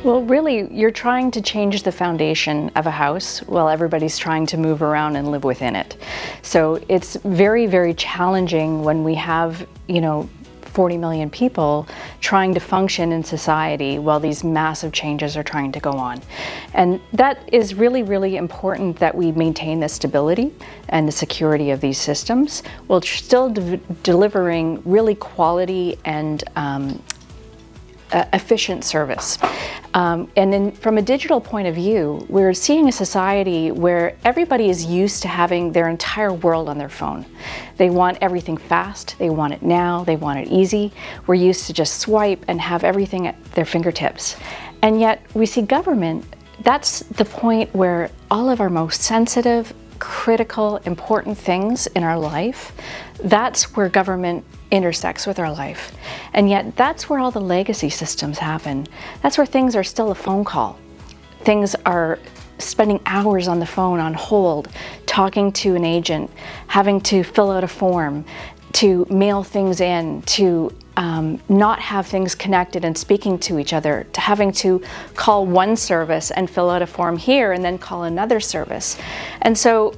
Well, really, you're trying to change the foundation of a house while everybody's trying to move around and live within it. So it's very, very challenging when we have, 40 million people trying to function in society while these massive changes are trying to go on. And that is really, really important that we maintain the stability and the security of these systems while still delivering really quality and efficient service. And then from a digital point of view, we're seeing a society where everybody is used to having their entire world on their phone. They want everything fast, they want it now, they want it easy. We're used to just swipe and have everything at their fingertips. And yet we see government, that's the point where all of our most sensitive, critical, important things in our life, that's where government intersects with our life. And yet that's where all the legacy systems happen. That's where things are still a phone call. Things are spending hours on the phone on hold, talking to an agent, having to fill out a form, to mail things in, to not have things connected and speaking to each other, to having to call one service and fill out a form here and then call another service. And so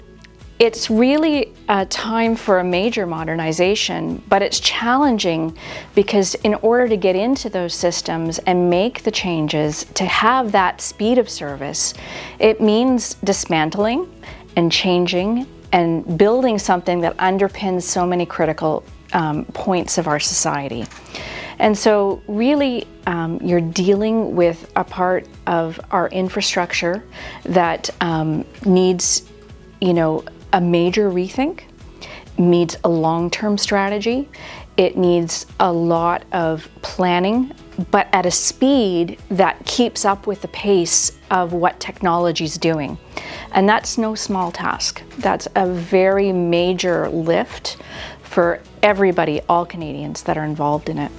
it's really a time for a major modernization, but it's challenging because in order to get into those systems and make the changes, to have that speed of service, it means dismantling and changing and building something that underpins so many critical points of our society. And so really you're dealing with a part of our infrastructure that needs, a major rethink, needs a long-term strategy. It needs a lot of planning, but at a speed that keeps up with the pace of what technology is doing. And that's no small task. That's a very major lift for everybody, all Canadians that are involved in it.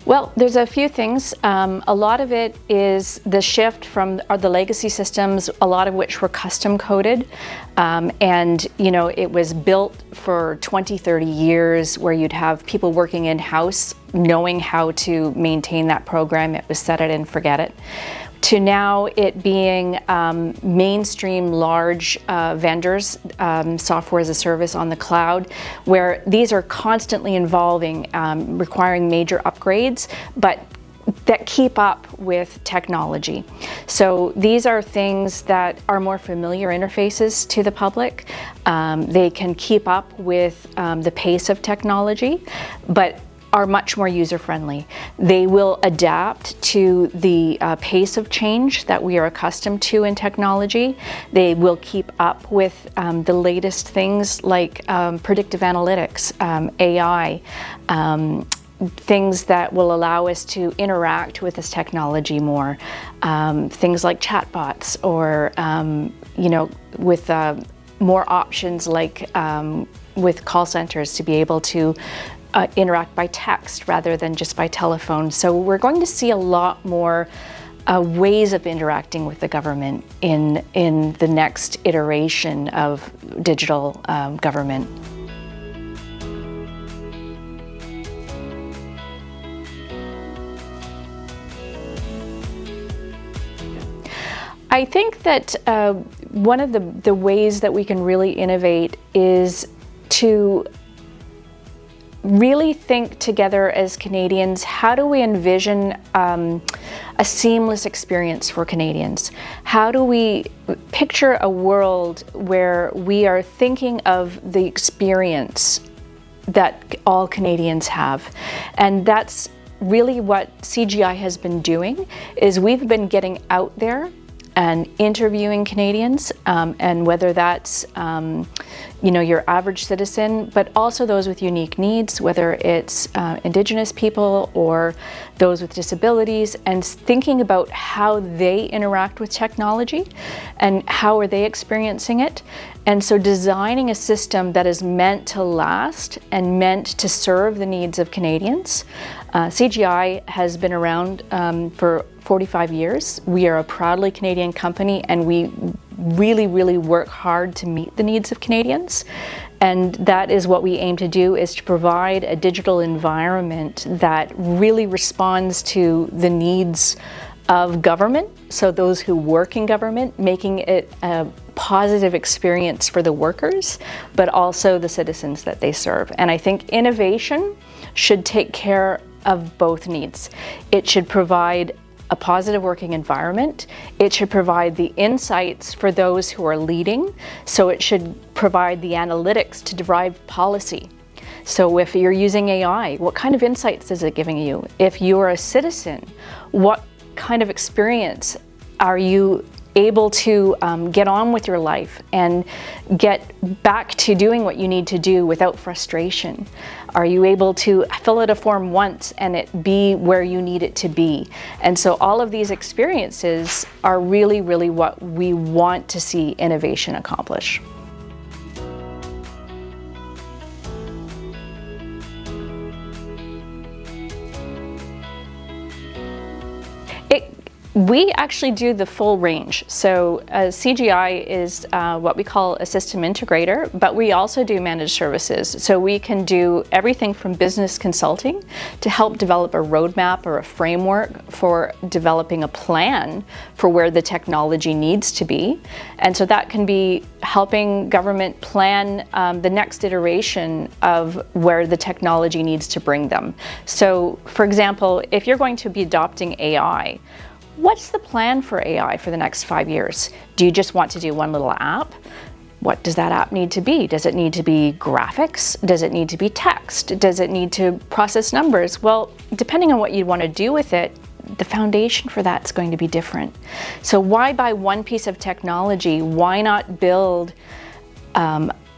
Well, there's a few things. A lot of it is the shift from the legacy systems, a lot of which were custom coded. And, it was built for 20, 30 years where you'd have people working in-house knowing how to maintain that program. It was set it and forget it. To now it being mainstream large vendors, software as a service on the cloud, where these are constantly evolving, requiring major upgrades, but that keep up with technology. So these are things that are more familiar interfaces to the public. They can keep up with the pace of technology, but are much more user-friendly. They will adapt to the pace of change that we are accustomed to in technology. They will keep up with the latest things like predictive analytics, AI, things that will allow us to interact with this technology more. Things like chatbots or, with more options like with call centers to be able to interact by text rather than just by telephone. So we're going to see a lot more ways of interacting with the government in the next iteration of digital government. I think that one of the ways that we can really innovate is to really think together as Canadians, how do we envision a seamless experience for Canadians? How do we picture a world where we are thinking of the experience that all Canadians have? And that's really what CGI has been doing, is we've been getting out there and interviewing Canadians, and whether that's your average citizen, but also those with unique needs, whether it's Indigenous people or those with disabilities, and thinking about how they interact with technology and how are they experiencing it. And so designing a system that is meant to last and meant to serve the needs of Canadians. CGI has been around for 45 years. We are a proudly Canadian company, and we really, really work hard to meet the needs of Canadians. And that is what we aim to do, is to provide a digital environment that really responds to the needs of government, so those who work in government, making it a positive experience for the workers, but also the citizens that they serve. And I think innovation should take care of both needs. It should provide a positive working environment. It should provide the insights for those who are leading. So it should provide the analytics to derive policy. So if you're using AI, what kind of insights is it giving you? If you're a citizen, what kind of experience are you able to get on with your life and get back to doing what you need to do without frustration? Are you able to fill out a form once and it be where you need it to be? And so all of these experiences are really, really what we want to see innovation accomplish. We actually do the full range. So CGI is what we call a system integrator, but we also do managed services. So we can do everything from business consulting to help develop a roadmap or a framework for developing a plan for where the technology needs to be. And so that can be helping government plan the next iteration of where the technology needs to bring them. So for example, if you're going to be adopting AI, what's the plan for AI for the next 5 years? Do you just want to do one little app? What does that app need to be? Does it need to be graphics? Does it need to be text? Does it need to process numbers? Well, depending on what you want to do with it, the foundation for that's going to be different. So why buy one piece of technology? Why not build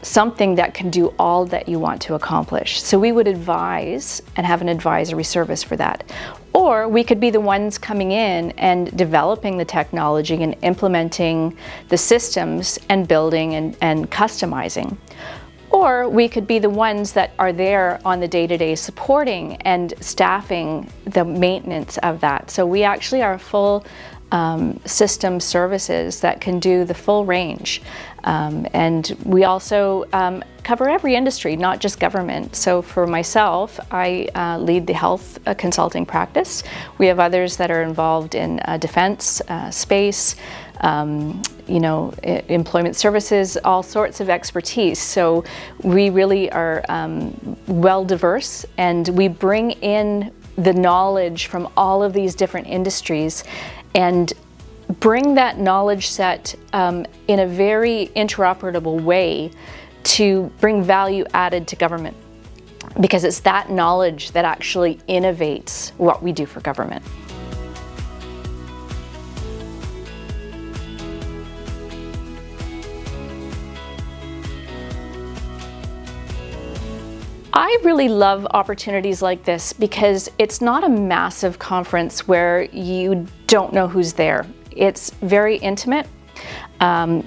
something that can do all that you want to accomplish? So we would advise and have an advisory service for that. Or we could be the ones coming in and developing the technology and implementing the systems and building and customizing. Or we could be the ones that are there on the day-to-day supporting and staffing the maintenance of that. So we actually are full system services that can do the full range. And we also cover every industry, not just government. So for myself, I lead the health consulting practice. We have others that are involved in defense, space, employment services, all sorts of expertise. So we really are well diverse, and we bring in the knowledge from all of these different industries and bring that knowledge set in a very interoperable way to bring value added to government, because it's that knowledge that actually innovates what we do for government. I really love opportunities like this because it's not a massive conference where you don't know who's there. It's very intimate.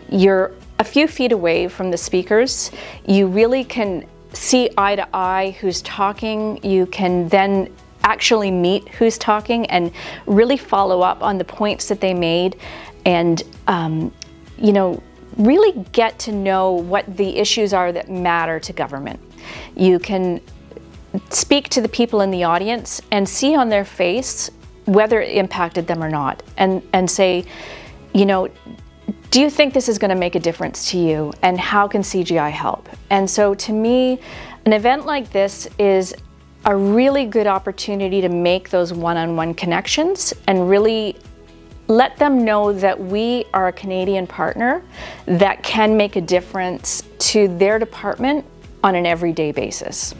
You're a few feet away from the speakers. You really can see eye to eye who's talking. You can then actually meet who's talking and really follow up on the points that they made, and really get to know what the issues are that matter to government. You can speak to the people in the audience and see on their face whether it impacted them or not, and say, do you think this is going to make a difference to you, and how can CGI help? And so to me, an event like this is a really good opportunity to make those one-on-one connections and really let them know that we are a Canadian partner that can make a difference to their department on an everyday basis.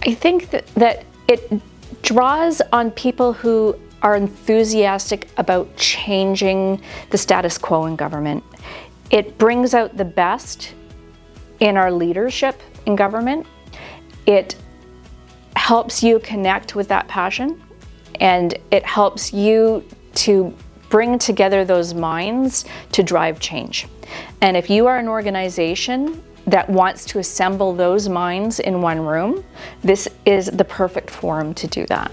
I think that it draws on people who are enthusiastic about changing the status quo in government. It brings out the best in our leadership in government. It helps you connect with that passion, and it helps you to bring together those minds to drive change. And if you are an organization that wants to assemble those minds in one room, this is the perfect forum to do that.